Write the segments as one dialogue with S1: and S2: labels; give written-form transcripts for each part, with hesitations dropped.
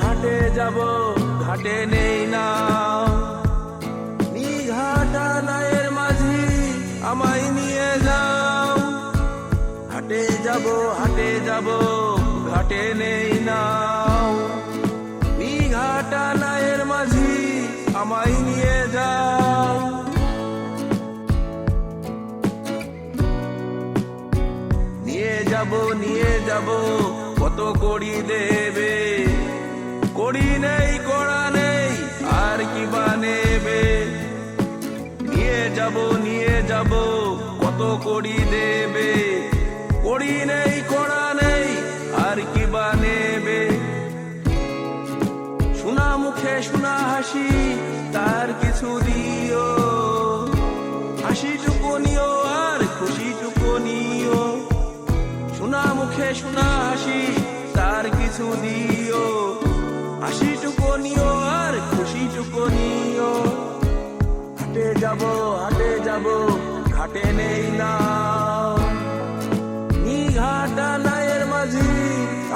S1: হাটে যাব ঘাটে নেই নাও, নিঘাটা নায়ের মাঝি আমায় নিয়ে যাও। হাটে যাব ঘাটে নেই নাও, নিঘাটা নায়ের মাঝি আমায় নিয়ে যাও। নিয়ে যাব কত কড়ি দেবে, কড়ি নেই কড়া নেই আর কি বা নেবে। নিয়ে যাব কত কড়ি দেবে, কড়ি নেই কড়া নেই আর কি বা নেবে। শোনা মুখে শোনা হাসি তার কিছু দিও, হাসিটুকু নিও আর খুশিটুকু নিও। শোনা মুখে শোনা হাসি তার কিছু দিও, হাসিটুকু নিও আর খুশিটুকু নিও। হাটে যাব ঘাটে নেই নাও, নিঘাটা নায়ের মাঝি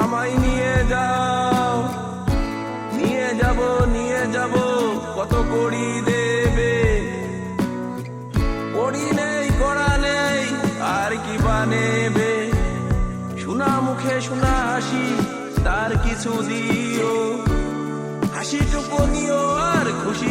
S1: আমায় নিয়ে যাও। নিয়ে যাব কত কড়ি দেবে, কড়ি নেই কড়া নেই আর কি বা নেবে। শোনা মুখে শোনা হাসি তার কিছু দিও, হাসিটুকু নিও আর খুশি